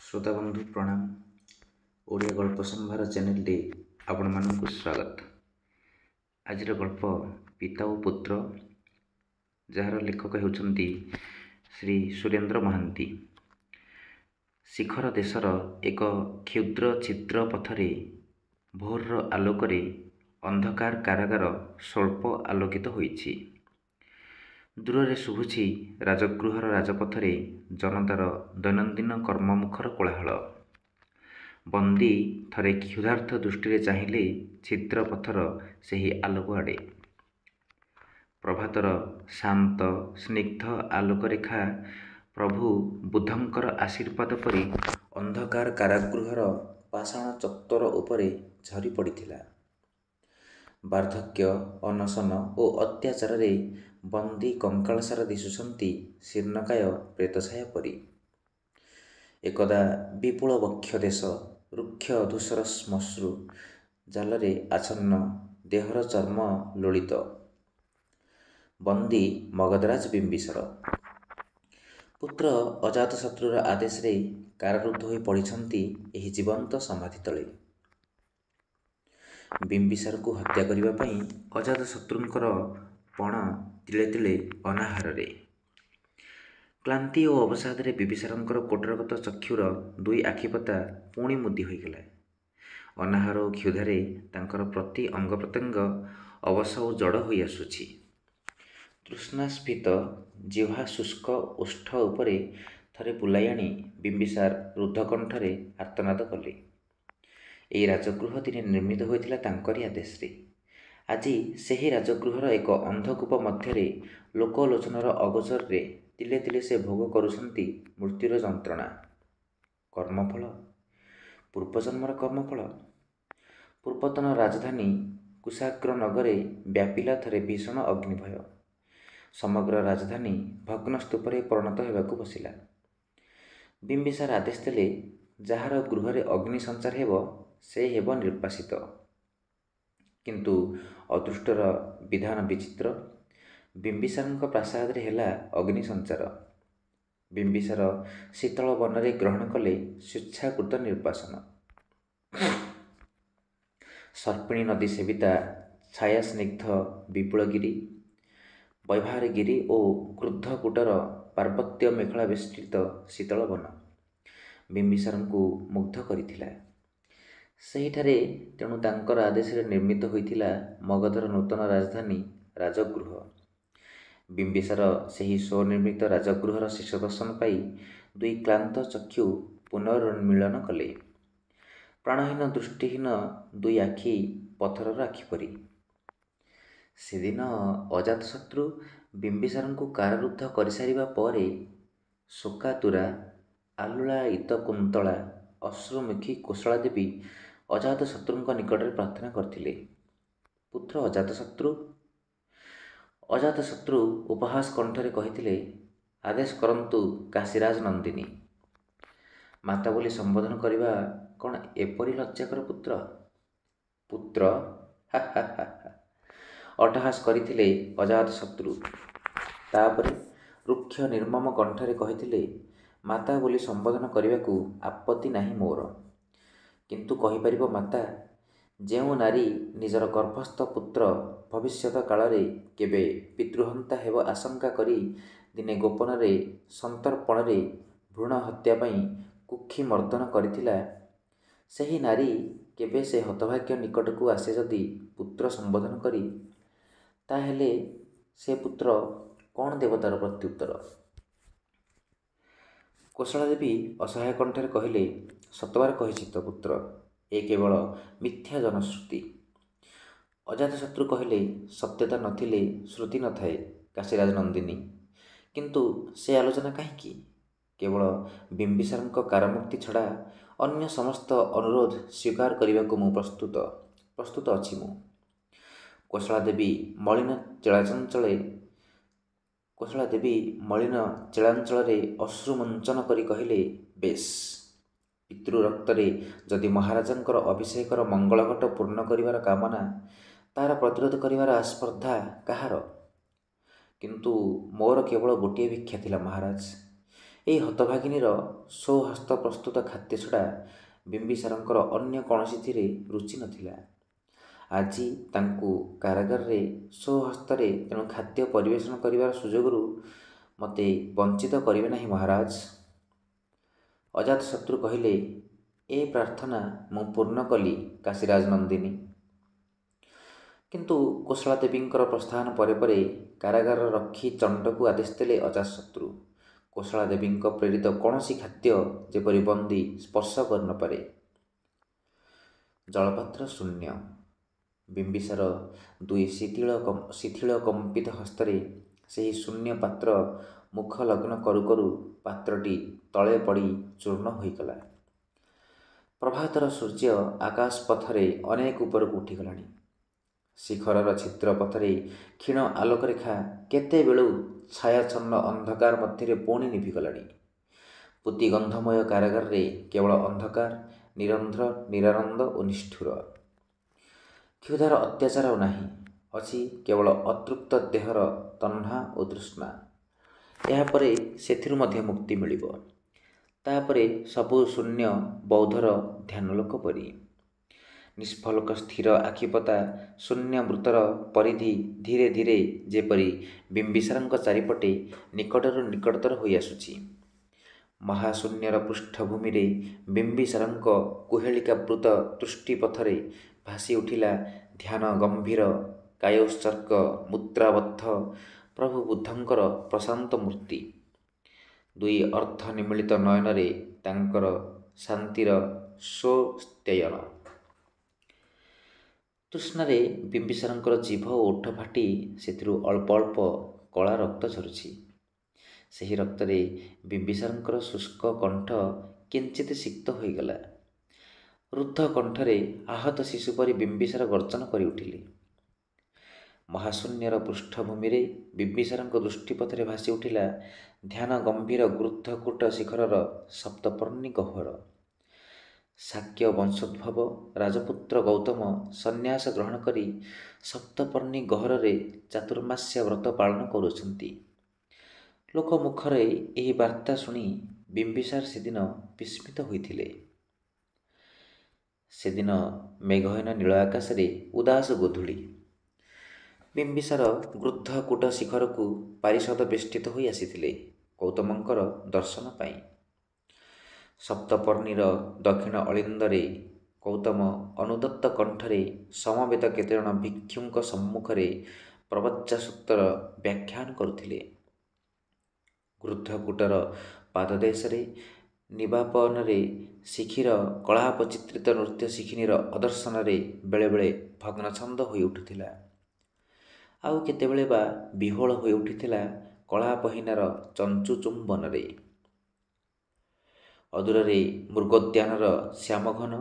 श्रोता बंधु प्रणाम। ओडिया गल्प संभार चैनल टी आपण मानक स्वागत। आज गल्प पिता और पुत्र, जार लेखक होउछंती श्री सुरेंद्र महांती। शिखर देशर एक क्षुद्र छिद्र पथरे भोर आलोकरे अंधकार कारागार स्वल्प आलोकित होइछि। दूर शुभुछि राजगृहर राजपथरे जनतार दैनंदिन कर्ममुखर कोलाहल। बंदी थरे क्षुधार्थ दृष्टि चाहिए छिद्र पथर सेही आलोक आड़े। प्रभातर शांत स्निग्ध आलोकरेखा प्रभु बुद्धंकर आशीर्वाद परि अंधकार कारागृहर पाषाण चत्वर उपरे झरी पड़िथिला। वार्धक्य, अनशन और अत्याचार बंदी कंकालसार दिशुंट शीर्णकाय प्रेतछाया परी। एकदा विपुल वक्ष देश रुक्ष धूसर श्मश्रु जालरे आच्छन्न, देहर चर्म लोलित। बंदी मगधराज बिंबिसार पुत्र अजातशत्रुर आदेश रे कारारुद्ध होई पड़िछंती एही जीवंत समाधि तले। बिंबिसार को हत्या करिबा पई अजातशत्रुंकर पण तिले तिले अनाहार रे। क्लांति और अवसाद रे बिंबिसारंकर कोटरगत चक्षुर दुई आखिपता पुणी मुदी होइगला। अनाहार और क्षुधारे तांकर प्रति अंग प्रत्यंग अवश और जड़ होई आसुछि। तृष्णास्फीत जिह्वा शुष्क ओष्ठ उपरे थरे बुलाई आनी बिंबिसार रुद्धकंठरे आर्तनाद कले। एई राजगृह दिने निर्मित होइथिला तांकरी आदेश रे। आज सेही राजगृहर एक अंधकूप मध्यरे लोकलोचनर अगोचर रे तिले तिले से भोग करुछंती मृत्युर जंत्रणा। कर्मफल, पूर्वजन्मर कर्मफल। पूर्वतन राजधानी कुशाग्र नगरे व्यापिला थरे भीषण अग्निभय। समग्र राजधानी भग्नस्तूपरे परिणत हेबाकु बसिला। बिंबिसार आदेश देले जार गृहरे अग्नि संचार हेब से हेब निर्वासित। किंतु अदृष्टर विधान विचित्र। बिंबिसारंक प्रासाद हेला अग्नि संचार। बिंबिसार शीतल वनरे ग्रहण कले स्वेच्छाकृत निर्वासन। सर्पिणी नदी सेविता छाया स्निग्ध विपुलगिरी, वैभारगिरी और क्रुद्धकूटर पार्वत्य मेखला विस्तृत शीतल वन बिंबिसारंकु मुग्ध करिथिला। सेहिठारे तेणु तांकर आदेश निर्मित होइथिला मगधर नूतन राजधानी राजगृह। बिंबिसार सेही स्वनिर्मित राजगृहर शेष दर्शन पाई दुई क्लांत चक्षु पुनर्मिलन कले। प्राणहीन दृष्टिहीन दुई आखि पथरर आखि परी। सेदिन अजातशत्रु बिंबिसारंकु कारारुद्ध करिसारिबा परे शोकातुरा आलुलायित कुंतला अश्रुमुखी कोसला देवी अजातशत्रुंक निकटरे प्रार्थना करथिले, पुत्र अजातशत्रु। अजातशत्रु उपहास कंठरे कहिथिले, आदेश करंतु काशीराज नंदिनी। माता बोली संबोधन करिबा कौन एपरी लज्जाकर पुत्र? पुत्र हा हा हा हा अट्टहास करिथिले अजातशत्रु। तापरे रुक्ष निर्मम कंठरे कहिथिले, माता बोली संबोधन करिबाकू आपत्ति नाही मोर, किंतु कहिपारिबो माता, जेउ नारी निजर गर्भस्थ पुत्र भविष्यत कालरे केबे पितृहंता हेब आशंका करी दिने गोपन संतर्पण भ्रूण हत्या पई कुक्षी मर्दन करिथिला, सेही नारी केबे से हतभाग्य निकटकू आसे जदि पुत्र संबोधन करी, ताहेले से पुत्र कौन देवतार प्रत्युत्तर? कोसला देवी असहाय कंठरे कहिले, सतबार कहिछि तो पुत्र, ए केवल मिथ्या जनश्रुति। अजातशत्रु कहिले, सत्यता नथिले श्रुति न थाए काशीराज नंदिनी। किंतु से आलोचना काहीकि? केवल बिंबिसारंक कारामुक्ति छड़ा अन्य समस्त अनुरोध स्वीकार करने मु प्रस्तुत अछि मु। कोसला देवी मलिन चेलांचल अश्रुमंचन करी कहिले, बेश, पितृ रक्तरे जदि महाराजंकर अभिषेकर मंगलघट पूर्ण करिवार कामना, तार प्रतिरोध करिवार आस्पर्धा काहार? किंतु मोर केवल गोटे भिक्षा थिला महाराज, ଏହି ହତଭାଗିନୀର ସ୍ୱହସ୍ତ ପ୍ରସ୍ତୁତ ଖାଦ୍ୟ ଛଡ଼ା ବିମ୍ବିସାରଙ୍କର ଅନ୍ୟ କୌଣସିଥିରେ ରୁଚି ନଥିଲା। ଆଜି ତାଙ୍କୁ କାରାଗାରରେ ସ୍ୱହସ୍ତରେ ତେଣୁ ଖାଦ୍ୟ ପରିବେଷଣ କରିବାର ସୁଯୋଗରୁ ମୋତେ ବଞ୍ଚିତ କରିବେ ନାହିଁ ମହାରାଜ। ଅଜାତଶତ୍ରୁ କହିଲେ, ଏ ପ୍ରାର୍ଥନା ମୁଁ ପୂର୍ଣ୍ଣ କଲି କାଶୀରାଜ ନନ୍ଦିନୀ। କିନ୍ତୁ କୋଶଳା ଦେବୀଙ୍କର ପ୍ରସ୍ଥାନ ପରେ ପରେ କାରାଗାର ରକ୍ଷୀ ଚଣ୍ଡକୁ ଆଦେଶ ଦେଲେ ଅଜାତଶତ୍ରୁ କୋଶଳା ଦେବୀଙ୍କ ପ୍ରେରିତ କୌଣସି ଖାଦ୍ୟ ଯେପରି ବନ୍ଦୀ ସ୍ପର୍ଶ କରିନପାରେ। ଜଳପାତ୍ର ଶୂନ୍ୟ। ବିମ୍ବିସାର ଦୁଇ ଶିଥିଳ କମ୍ପିତ ହସ୍ତରେ ସେହି ଶୂନ୍ୟ ପାତ୍ର ମୁଖ ଲଗ୍ନ କରୁ କରୁ ପାତ୍ରଟି ତଳେ ପଡ଼ି ଚୂର୍ଣ୍ଣ ହୋଇଗଲା। ପ୍ରଭାତର ସୂର୍ଯ୍ୟ ଆକାଶ ପଥରେ ଅନେକ ଉପରକୁ ଉଠିଗଲାଣି। ଶିଖରର ଛିଦ୍ର ପଥରେ କ୍ଷୀଣ ଆଲୋକରେଖା କେତେବେଳୁ ଛାୟାଚ୍ଛନ୍ନ ଅନ୍ଧକାର ମଧ୍ୟରେ ପୁଣି ନିଭିଗଲାଣି। ପୂତିଗନ୍ଧମୟ କାରାଗାରରେ କେବଳ ଅନ୍ଧକାର, ନିରନ୍ଧ୍ର, ନିରାନନ୍ଦ ଓ ନିଷ୍ଠୁର। କ୍ଷୁଧାର ଅତ୍ୟାଚାର ଆଉ ନାହିଁ, ଅଛି କେବଳ ଅତୃପ୍ତ ଦେହର ତହ୍ନା ଓ ତୃଷ୍ଣା। ଏହାପରେ ସେଥିରୁ ମଧ୍ୟ ମୁକ୍ତି ମିଳିବ। ତାପରେ ସବୁ ଶୂନ୍ୟ ବୌଦ୍ଧର ଧ୍ୟାନଲୋକ ପରି। ନିଷ୍ଫଳକ ସ୍ଥିର ଆଖିପତା ଶୂନ୍ୟବୃତ୍ତର ପରିଧି ଧୀରେ ଧୀରେ ଯେପରି ବିମ୍ବିସାରଙ୍କ ଚାରିପଟେ ନିକଟରୁ ନିକଟତର ହୋଇ ଆସୁଛି। ମହାଶୂନ୍ୟର ପୃଷ୍ଠଭୂମିରେ ବିମ୍ବିସାରଙ୍କ କୁହେଳିକାବୃତ ଦୃଷ୍ଟିପଥରେ ଭାସି ଉଠିଲା ଧ୍ୟାନ ଗମ୍ଭୀର କାୟୋତ୍ସର୍ଗ ମୁଦ୍ରାବଦ୍ଧ ପ୍ରଭୁ ବୁଦ୍ଧଙ୍କର ପ୍ରଶାନ୍ତ ମୂର୍ତ୍ତି। ଦୁଇ ଅର୍ଦ୍ଧ ନିମୀଳିତ ନୟନରେ ତାଙ୍କର ଶାନ୍ତିର ସ୍ୱସ୍ତୟନ। ତୃଷ୍ଣାରେ ବିମ୍ବିସାରଙ୍କର ଜିଭ ଓ ଓଠ ଫାଟି ସେଥିରୁ ଅଳ୍ପ ଅଳ୍ପ କଳା ରକ୍ତ ଝରୁଛି। ସେହି ରକ୍ତରେ ବିମ୍ବିସାରଙ୍କର ଶୁଷ୍କ କଣ୍ଠ କିଞ୍ଚିତ୍ ସିକ୍ତ ହୋଇଗଲା। ରୁଦ୍ଧ କଣ୍ଠରେ ଆହତ ଶିଶୁ ପରି ବିମ୍ବିସାର ଗର୍ଜନ କରି ଉଠିଲେ। ମହାଶୂନ୍ୟର ପୃଷ୍ଠଭୂମିରେ ବିମ୍ବିସାରଙ୍କ ଦୃଷ୍ଟିପଥରେ ଭାସି ଉଠିଲା ଧ୍ୟାନ ଗମ୍ଭୀର ଗୃଧ୍ରକୂଟ ଶିଖରର ସପ୍ତପର୍ଣ୍ଣୀ ଗହ୍ୱର। ଶାକ୍ୟ ବଂଶୋଦ୍ଭବ ରାଜପୁତ୍ର ଗୌତମ ସନ୍ନ୍ୟାସ ଗ୍ରହଣ କରି ସପ୍ତପର୍ଣ୍ଣୀ ଗହ୍ୱରରେ ଚାତୁର୍ମାସ୍ୟ ବ୍ରତ ପାଳନ କରୁଅଛନ୍ତି। ଲୋକମୁଖରେ ଏହି ବାର୍ତ୍ତା ଶୁଣି ବିମ୍ବିସାର ସେଦିନ ବିସ୍ମିତ ହୋଇଥିଲେ। ସେଦିନ ମେଘହୀନ ନୀଳ ଆକାଶରେ ଉଦାସ ଗୋଧୂଳି। ବିମ୍ବିସାର ଗୃଧ୍ରକୂଟ ଶିଖରକୁ ପାରିଷଦ ବେଷ୍ଟିତ ହୋଇ ଆସିଥିଲେ ଗୌତମଙ୍କର ଦର୍ଶନ ପାଇଁ। ସପ୍ତପର୍ଣ୍ଣୀର ଦକ୍ଷିଣ ଅଳିନ୍ଦରେ ଗୌତମ ଅନୁଦତ୍ତ କଣ୍ଠରେ ସମବେତ କେତେଜଣ ଭିକ୍ଷୁଙ୍କ ସମ୍ମୁଖରେ ପ୍ରବଜ୍ଜାସୂକ୍ତର ବ୍ୟାଖ୍ୟାନ କରୁଥିଲେ। ଗୃଧ୍ରକୂଟର ପାଦଦେଶରେ ନିବାପନରେ ଶିଖିର କଳାପଚିତ୍ରିତ ନୃତ୍ୟ ଶିଖିନୀର ଅଦର୍ଶନରେ ବେଳେବେଳେ ଭଗ୍ନଛନ୍ଦ ହୋଇ ଉଠୁଥିଲା, ଆଉ କେତେବେଳେ ବା ବିହ୍ୱଳ ହୋଇ ଉଠିଥିଲା କଳାପହିନାର ଚଞ୍ଚୁ ଚୁମ୍ବନରେ। ଅଦୂରରେ ମୃଗୋଦ୍ୟାନର ଶ୍ୟାମଘନ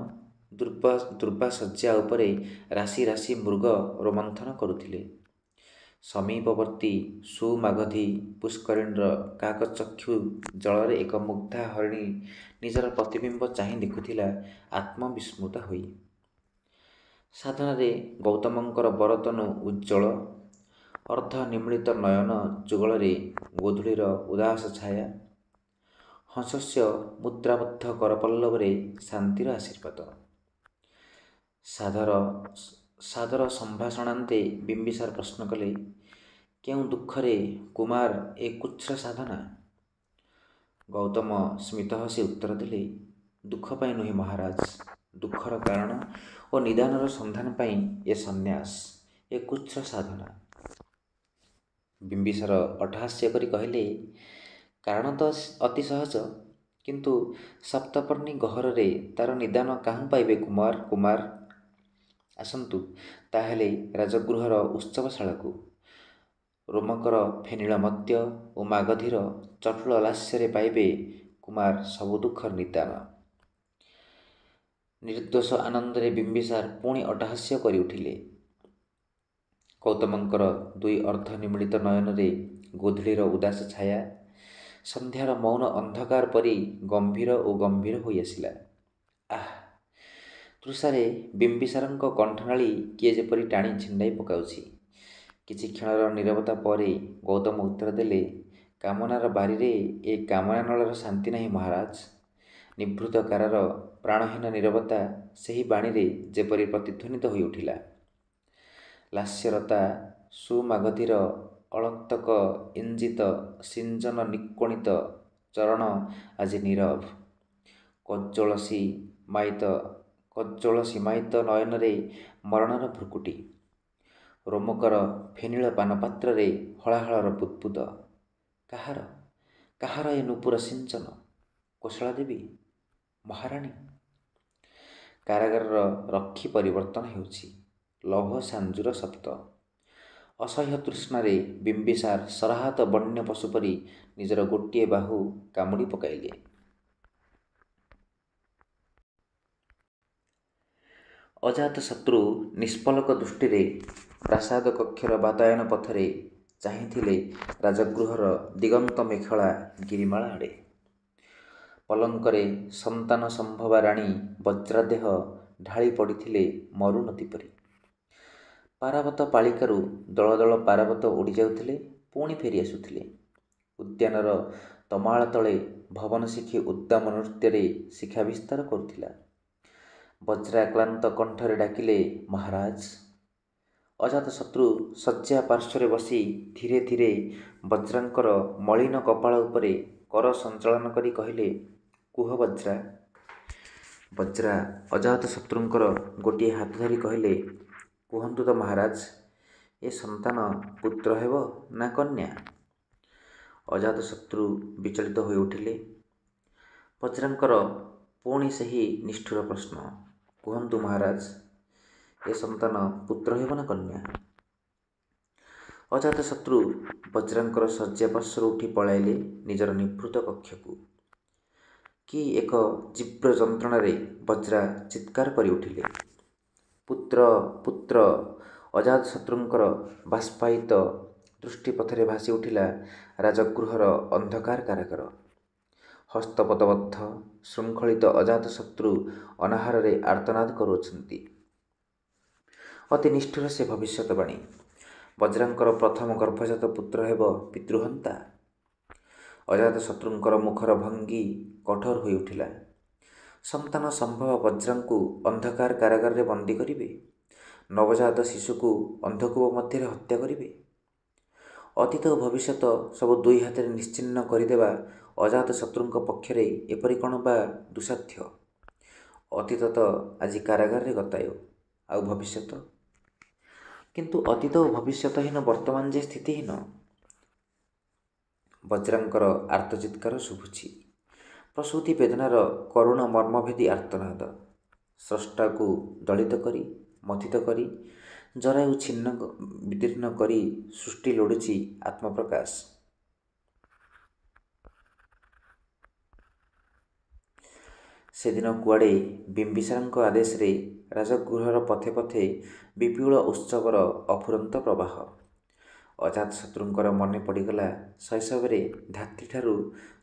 ଦୁର୍ବାଶଯ୍ୟା ଉପରେ ରାଶି ରାଶି ମୃଗ ରୋମନ୍ଥନ କରୁଥିଲେ। ସମୀପବର୍ତ୍ତୀ ସୁମାଗଧୀ ପୁଷ୍କରିଣୀର କାକଚକ୍ଷୁ ଜଳରେ ଏକ ମୁଗ୍ଧା ହରିଣୀ ନିଜର ପ୍ରତିବିମ୍ବ ଚାହିଁ ଦେଖୁଥିଲା ଆତ୍ମବିସ୍ମୃତା ହୋଇ। ସାଧନାରେ ଗୌତମଙ୍କର ବରତନୁ ଉଜ୍ଜ୍ୱଳ। ଅର୍ଦ୍ଧ ନିମୀଳିତ ନୟନ ଯୁଗଳରେ ଗୋଧୂଳିର ଉଦାସ ଛାୟା। ହଂସସ୍ୟ ମୁଦ୍ରାବଦ୍ଧ କରପଲ୍ଲବରେ ଶାନ୍ତିର ଆଶୀର୍ବାଦ। ସାଦର ସମ୍ଭାଷଣାନ୍ତେ ବିମ୍ବିସାର ପ୍ରଶ୍ନ କଲେ, କେଉଁ ଦୁଃଖରେ କୁମାର ଏ କୁଚ୍ଛ ସାଧନା? ଗୌତମ ସ୍ମିତ ହସି ଉତ୍ତର ଦେଲେ, ଦୁଃଖ ପାଇଁ ନୁହେଁ ମହାରାଜ, ଦୁଃଖର କାରଣ ଓ ନିଦାନର ସନ୍ଧାନ ପାଇଁ ଏ ସନ୍ନ୍ୟାସ, ଏ କୁଚ୍ଛ ସାଧନା। ବିମ୍ବିସାର ଅଟ୍ଟହାସ୍ୟ କରି କହିଲେ, କାରଣ ତ ଅତି ସହଜ, କିନ୍ତୁ ସପ୍ତପର୍ଣ୍ଣୀ ଗହ୍ୱରରେ ତାର ନିଦାନ କାହୁଁ ପାଇବେ କୁମାର? ଆସନ୍ତୁ ତାହେଲେ ରାଜଗୃହର ଉତ୍ସବଶାଳାକୁ। ରୋମକର ଫେନିଳ ମଦ୍ୟ ଓ ମାଗଧୀର ଚଟୁଳ ଲାସ୍ୟରେ ପାଇବେ କୁମାର ସବୁ ଦୁଃଖର ନିଦାନ। ନିର୍ଦ୍ଦୋଷ ଆନନ୍ଦରେ ବିମ୍ବିସାର ପୁଣି ଅଟ୍ଟହାସ୍ୟ କରି ଉଠିଲେ। ଗୌତମଙ୍କର ଦୁଇ ଅର୍ଦ୍ଧ ନିମୀଳିତ ନୟନରେ ଗୋଧୂଳିର ଉଦାସ ଛାୟା ସନ୍ଧ୍ୟାର ମୌନ ଅନ୍ଧକାର ପରି ଗମ୍ଭୀର ଓ ଗମ୍ଭୀର ହୋଇ ଆସିଲା। ଆଃ! ତୃଷାରେ ବିମ୍ବିସାରଙ୍କ କଣ୍ଠନାଳୀ କିଏ ଯେପରି ଟାଣି ଛିଣ୍ଡାଇ ପକାଉଛି। କିଛି କ୍ଷଣର ନୀରବତା ପରେ ଗୌତମ ଉତ୍ତର ଦେଲେ, କାମନାର ବାରିରେ ଏ କାମନା ନଳର ଶାନ୍ତି ନାହିଁ ମହାରାଜ। ନିଭୃତ କାରର ପ୍ରାଣହୀନ ନୀରବତା ସେହି ବାଣୀରେ ଯେପରି ପ୍ରତିଧ୍ୱନିତ ହୋଇ ଉଠିଲା। ଲାସ୍ୟରତା ସୁମାଗଧୀର ଅଳକ୍ତକ ଇଞ୍ଜିତ ସିଞ୍ଚନ ନିକୋଣିତ ଚରଣ ଆଜି ନୀରବ। କଜ୍ଜଳ ସୀମାୟିତ ନୟନରେ ମରଣର ଭ୍ରୁକୁଟି। ରୋମକର ଫେନିଳ ପାନପାତ୍ରରେ ହଳାହଳର ବୁଦ୍ବୁଦ। କାହାର ଏ ନୂପୁର ସିଞ୍ଚନ? କୋଶଳା ଦେବୀ? ମହାରାଣୀ? କାରାଗାରର ରକ୍ଷୀ ପରିବର୍ତ୍ତନ ହେଉଛି। ଲୌହ ସାଞ୍ଜୁର ଶବ୍ଦ। ଅସହ୍ୟ ତୃଷ୍ଣାରେ ବିମ୍ବିସାର ସରାହତ ବନ୍ୟ ପଶୁ ପରି ନିଜର ଗୋଟିଏ ବାହୁ କାମୁଡ଼ି ପକାଇଲେ। ଅଜାତଶତ୍ରୁ ନିଷ୍ପଲକ ଦୃଷ୍ଟିରେ ପ୍ରାସାଦ କକ୍ଷର ବାତାୟନ ପଥରେ ଚାହିଁଥିଲେ ରାଜଗୃହର ଦିଗନ୍ତ ମେଖଳା ଗିରିମାଳା ଆଡ଼େ। ପଲଙ୍କରେ ସନ୍ତାନ ସମ୍ଭବା ରାଣୀ ବଜ୍ରାଦେହ ଢାଳି ପଡ଼ିଥିଲେ ମରୁନଦୀ ପରି। ପାରାବତ ପାଳିକାରୁ ଦଳ ଦଳ ପାରାବତ ଉଡ଼ି ଯାଉଥିଲେ, ପୁଣି ଫେରି ଆସୁଥିଲେ। ଉଦ୍ୟାନର ତମାଳ ତଳେ ଭବନ ଶିଖି ଉଦ୍ଦାମ ନୃତ୍ୟରେ ଶିଖା ବିସ୍ତାର କରୁଥିଲା। ବଜ୍ରାକ୍ଲାନ୍ତ କଣ୍ଠରେ ଡାକିଲେ, ମହାରାଜ। ଅଜାତଶତ୍ରୁ ଶଯ୍ୟା ପାର୍ଶ୍ୱରେ ବସି ଧୀରେ ଧୀରେ ବଜ୍ରାଙ୍କର ମଳିନ କପାଳ ଉପରେ କର ସଞ୍ଚାଳନ କରି କହିଲେ, କୁହ ବଜ୍ରା। ବଜ୍ରା ଅଜାତଶତ୍ରୁଙ୍କର ଗୋଟିଏ ହାତ ଧରି କହିଲେ, କୁହନ୍ତୁ ତ ମହାରାଜ, ଏ ସନ୍ତାନ ପୁତ୍ର ହେବ ନା କନ୍ୟା? ଅଜାତଶତ୍ରୁ ବିଚଳିତ ହୋଇ ଉଠିଲେ। ବଜ୍ରାଙ୍କର ପୁଣି ସେହି ନିଷ୍ଠୁର ପ୍ରଶ୍ନ, କୁହନ୍ତୁ ମହାରାଜ, ଏ ସନ୍ତାନ ପୁତ୍ର ହେବ ନା କନ୍ୟା? ଅଜାତଶତ୍ରୁ ବଜ୍ରାଙ୍କର ଶଯ୍ୟା ପାର୍ଶ୍ୱରୁ ଉଠି ପଳାଇଲେ ନିଜର ନିଭୃତ କକ୍ଷକୁ। କି ଏକ ତୀବ୍ର ଯନ୍ତ୍ରଣାରେ ବଜ୍ରା ଚିତ୍କାର କରି ଉଠିଲେ, ପୁତ୍ର ପୁତ୍ର। ଅଜାତଶତ୍ରୁଙ୍କର ବାଷ୍ପାୟିତ ଦୃଷ୍ଟିପଥରେ ଭାସି ଉଠିଲା ରାଜଗୃହର ଅନ୍ଧକାର କାରାଗାର। ହସ୍ତପଦବଦ୍ଧ ଶୃଙ୍ଖଳିତ ଅଜାତଶତ୍ରୁ ଅନାହାରରେ ଆର୍ତ୍ତନାଦ କରୁଅଛନ୍ତି। ଅତି ନିଷ୍ଠୁର ସେ ଭବିଷ୍ୟତବାଣୀ। ବଜ୍ରାଙ୍କର ପ୍ରଥମ ଗର୍ଭଜାତ ପୁତ୍ର ହେବ ପିତୃହନ୍ତା। ଅଜାତଶତ୍ରୁଙ୍କର ମୁଖର ଭଙ୍ଗୀ କଠୋର ହୋଇ ଉଠିଲା। ସନ୍ତାନ ସମ୍ଭବ ବଜ୍ରାଙ୍କୁ ଅନ୍ଧକାର କାରାଗାରରେ ବନ୍ଦୀ କରିବେ? ନବଜାତ ଶିଶୁକୁ ଅନ୍ଧକୂପ ମଧ୍ୟରେ ହତ୍ୟା କରିବେ? ଅତୀତ ଓ ଭବିଷ୍ୟତ ସବୁ ଦୁଇ ହାତରେ ନିଶ୍ଚିହ୍ନ କରିଦେବା ଅଜାତଶତ୍ରୁଙ୍କ ପକ୍ଷରେ ଏପରି କ'ଣ ବା ଦୁଃସାଧ୍ୟ? ଅତୀତ ତ ଆଜି କାରାଗାରରେ ଗତାୟୁ, ଆଉ ଭବିଷ୍ୟତ? କିନ୍ତୁ ଅତୀତ ଓ ଭବିଷ୍ୟତହୀନ ବର୍ତ୍ତମାନ ଯେ ସ୍ଥିତିହୀନ। ବଜ୍ରାଙ୍କର ଆର୍ତ୍ତଚିତ୍କାର ଶୁଭୁଛି। ପ୍ରସୂତି ବେଦନାର କରୁଣ ମର୍ମଭେଦୀ ଆର୍ତ୍ତନାଦ। ସ୍ରଷ୍ଟାକୁ ଦଳିତ କରି, ମଥିତ କରି, ଜରାୟୁ ଛିନ୍ନ ବିଦୀର୍ଣ୍ଣ କରି ସୃଷ୍ଟି ଲୋଡ଼ୁଛି ଆତ୍ମପ୍ରକାଶ। ସେଦିନ କୁଆଡ଼େ ବିମ୍ବିସାରଙ୍କ ଆଦେଶରେ ରାଜଗୃହର ପଥେ ପଥେ ବିପୁଳ ଉତ୍ସବର ଅଫୁରନ୍ତ ପ୍ରବାହ। ଅଜାତଶତ୍ରୁଙ୍କର ମନେ ପଡ଼ିଗଲା ଶୈଶବରେ ଧାତ୍ରୀଠାରୁ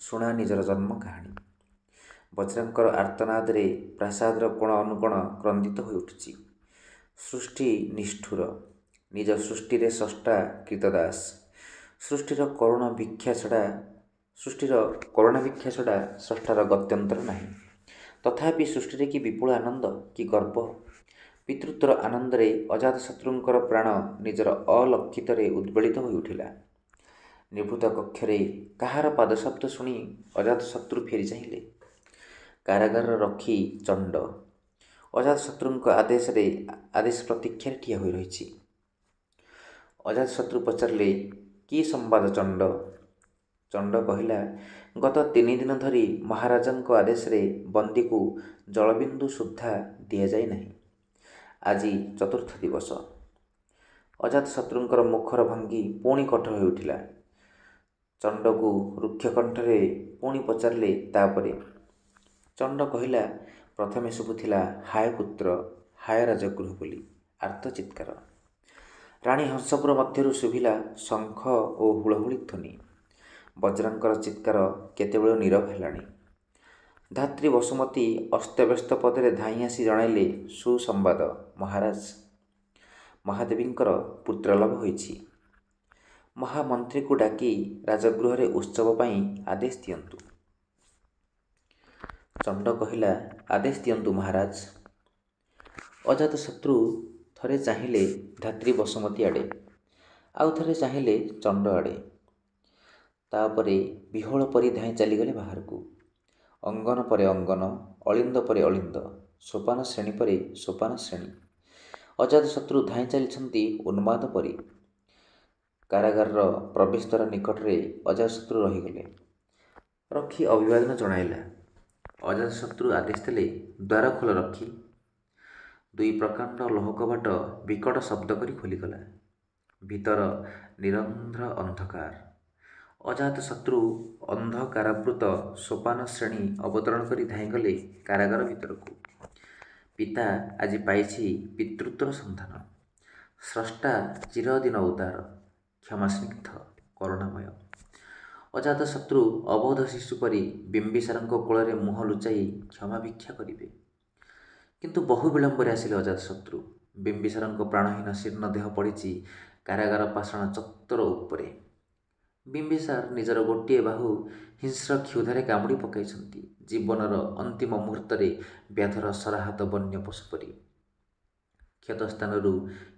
ଶୁଣା ନିଜର ଜନ୍ମ କାହାଣୀ। ବଜ୍ରାଙ୍କର ଆର୍ତ୍ତନାଦରେ ପ୍ରାସାଦର କୋଣ ଅନୁକୋଣ କ୍ରନ୍ଦିତ ହୋଇ ଉଠୁଛି। ସୃଷ୍ଟି ନିଷ୍ଠୁର। ନିଜ ସୃଷ୍ଟିରେ ସ୍ରଷ୍ଟା କ୍ରୀତଦାସ। ସୃଷ୍ଟିର କରୁଣା ଭିକ୍ଷା ଛଡ଼ା ସ୍ରଷ୍ଟାର ଗତ୍ୟନ୍ତର ନାହିଁ। ତଥାପି ସୃଷ୍ଟିରେ କି ବିପୁଳ ଆନନ୍ଦ, କି ଗର୍ବ! ପିତୃତ୍ୱର ଆନନ୍ଦରେ ଅଜାତଶତ୍ରୁଙ୍କର ପ୍ରାଣ ନିଜର ଅଲକ୍ଷିତରେ ଉଦ୍ବେଳିତ ହୋଇ ଉଠିଲା। ନିଭୃତ କକ୍ଷରେ କାହାର ପାଦଶବ୍ଦ ଶୁଣି ଅଜାତଶତ୍ରୁ ଫେରି ଚାହିଁଲେ। କାରାଗାରର ରକ୍ଷୀ ଚଣ୍ଡ ଅଜାତଶତ୍ରୁଙ୍କ ଆଦେଶ ପ୍ରତୀକ୍ଷାରେ ଠିଆ ହୋଇ ରହିଛି। ଅଜାତଶତ୍ରୁ ପଚାରିଲେ, କି ସମ୍ବାଦ ଚଣ୍ଡ? ଚଣ୍ଡ କହିଲା, ଗତ 3 ଦିନ ଧରି ମହାରାଜାଙ୍କ ଆଦେଶରେ ବନ୍ଦୀକୁ ଜଳବିନ୍ଦୁ ସୁଦ୍ଧା ଦିଆଯାଇ ନାହିଁ। ଆଜି 4ର୍ଥ ଦିବସ। ଅଜାତଶତ୍ରୁଙ୍କର ମୁଖର ଭଙ୍ଗୀ ପୁଣି କଠୋର ହୋଇ ଉଠିଲା। ଚଣ୍ଡକୁ ରୁକ୍ଷ କଣ୍ଠରେ ପୁଣି ପଚାରିଲେ, ତାପରେ? ଚଣ୍ଡ କହିଲା, ପ୍ରଥମେ ଶୁଭୁଥିଲା ହାୟ ପୁତ୍ର, ହାୟ ରାଜଗୃହ ବୋଲି ଆର୍ତ୍ତ ଚିତ୍କାର। ରାଣୀ ହଂସପୁର ମଧ୍ୟରୁ ଶୁଭିଲା ଶଙ୍ଖ ଓ ହୁଳହୁଳି ଧ୍ୱନି। ବଜ୍ରାଙ୍କର ଚିତ୍କାର କେତେବେଳୁ ନୀରବ ହେଲାଣି। ଧାତ୍ରୀ ବସୁମତୀ ଅସ୍ତବ୍ୟସ୍ତ ପଦରେ ଧାଇଁ ଆସି ଜଣାଇଲେ, ସୁସମ୍ବାଦ ମହାରାଜ। ମହାଦେବୀଙ୍କର ପୁତ୍ରଲାଭ ହୋଇଛି। ମହାମନ୍ତ୍ରୀକୁ ଡାକି ରାଜଗୃହରେ ଉତ୍ସବ ପାଇଁ ଆଦେଶ ଦିଅନ୍ତୁ। ଚଣ୍ଡ କହିଲା, ଆଦେଶ ଦିଅନ୍ତୁ ମହାରାଜ। ଅଜାତଶତ୍ରୁ ଥରେ ଚାହିଁଲେ ଧାତ୍ରୀ ବସୁମତୀ ଆଡ଼େ, ଆଉ ଥରେ ଚାହିଁଲେ ଚଣ୍ଡ ଆଡ଼େ। ତାପରେ ବିହଳ ପରି ଧାଇଁ ଚାଲିଗଲେ ବାହାରକୁ। ଅଙ୍ଗନ ପରେ ଅଙ୍ଗନ, ଅଳିନ୍ଦ ପରେ ଅଳିନ୍ଦ, ସୋପାନ ଶ୍ରେଣୀ ପରେ ସୋପାନ ଶ୍ରେଣୀ। ଅଜାତଶତ୍ରୁ ଧାଇଁ ଚାଲିଛନ୍ତି ଉନ୍ମାଦ ପରି। କାରାଗାରର ପ୍ରବେଶଦ୍ୱାର ନିକଟରେ ଅଜାତଶତ୍ରୁ ରହିଗଲେ। ରକ୍ଷୀ ଅଭିବାଦନ ଜଣାଇଲା। ଅଜାତଶତ୍ରୁ ଆଦେଶ ଦେଲେ, ଦ୍ୱାର ଖୋଲ ରକ୍ଷୀ। ଦୁଇ ପ୍ରକାଣ୍ଡ ଲୌହ କବାଟ ବିକଟ ଶବ୍ଦ କରି ଖୋଲିଗଲା। ଭିତର ନିରନ୍ଧ୍ର ଅନ୍ଧକାର। ଅଜାତଶତ୍ରୁ ଅନ୍ଧକାରାବୃତ ସୋପାନ ଶ୍ରେଣୀ ଅବତରଣ କରି ଧାଇଁଗଲେ କାରାଗାର ଭିତରକୁ। ପିତା ଆଜି ପାଇଛି ପିତୃତ୍ୱର ସନ୍ଧାନ। ସ୍ରଷ୍ଟା ଚିରଦିନ ଉଦାର, କ୍ଷମାସ୍ନିଗ୍ଧ, କରୁଣାମୟ। ଅଜାତଶତ୍ରୁ ଅବୋଧ ଶିଶୁ ପରି ବିମ୍ବିସାରଙ୍କ କୋଳରେ ମୁହଁ ଲୁଚାଇ କ୍ଷମା ଭିକ୍ଷା କରିବେ। କିନ୍ତୁ ବହୁ ବିଳମ୍ବରେ ଆସିଲେ ଅଜାତଶତ୍ରୁ। ବିମ୍ବିସାରଙ୍କ ପ୍ରାଣହୀନ ଶୀର୍ଣ୍ଣ ଦେହ ପଡ଼ିଛି କାରାଗାର ପାଷାଣ ଚତ୍ୱର ଉପରେ। ବିମ୍ବିସାର ନିଜର ଗୋଟିଏ ବାହୁ ହିଂସ୍ର କ୍ଷୁଧାରେ କାମୁଡ଼ି ପକାଇଛନ୍ତି। ଜୀବନର ଅନ୍ତିମ ମୁହୂର୍ତ୍ତରେ ବ୍ୟାଧର ସରାହତ ବନ୍ୟ ପଶୁ ପରି। କ୍ଷତସ୍ଥାନରୁ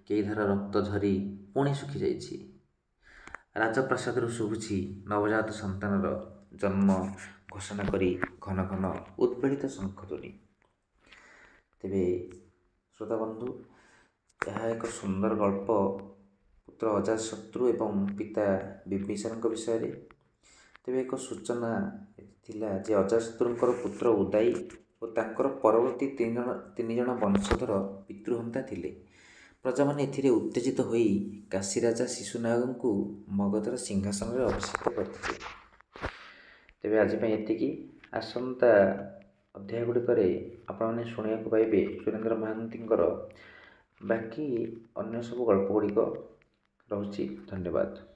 କେଇଧାର ରକ୍ତ ଝରି ପୁଣି ଶୁଖିଯାଇଛି। ରାଜପ୍ରାସାଦରୁ ଶୁଭୁଛି ନବଜାତ ସନ୍ତାନର ଜନ୍ମ ଘୋଷଣା କରି ଘନ ଘନ ଉଦ୍ବେଳିତ ଶଙ୍ଖଧ୍ୱନି। ତେବେ ଶ୍ରୋତାବନ୍ଧୁ, ଏହା ଏକ ସୁନ୍ଦର ଗଳ୍ପ ପୁତ୍ର ଅଜାତଶତ୍ରୁ ଏବଂ ପିତା ବିମ୍ବିସାରଙ୍କ ବିଷୟରେ। ତେବେ ଏକ ସୂଚନା ଥିଲା ଯେ ଅଜାତଶତ୍ରୁଙ୍କର ପୁତ୍ର ଉଦାୟୀ ଓ ତାଙ୍କର ପରବର୍ତ୍ତୀ ତିନି ଜଣ ବଂଶଧର ପିତୃହନ୍ତା ଥିଲେ। ପ୍ରଜାମାନେ ଏଥିରେ ଉତ୍ତେଜିତ ହୋଇ କାଶୀରାଜା ଶିଶୁନାଗଙ୍କୁ ମଗଧର ସିଂହାସନରେ ଅଭିଷିକ୍ତ କରିଥିଲେ। ତେବେ ଆଜି ପାଇଁ ଏତିକି। ଆସନ୍ତା ଅଧ୍ୟାୟ ଗୁଡ଼ିକରେ ଆପଣମାନେ ଶୁଣିବାକୁ ପାଇବେ ସୁରେନ୍ଦ୍ର ମହାନ୍ତିଙ୍କର ବାକି ଅନ୍ୟ ସବୁ ଗଳ୍ପ ଗୁଡ଼ିକ। ରହୁଛି, ଧନ୍ୟବାଦ।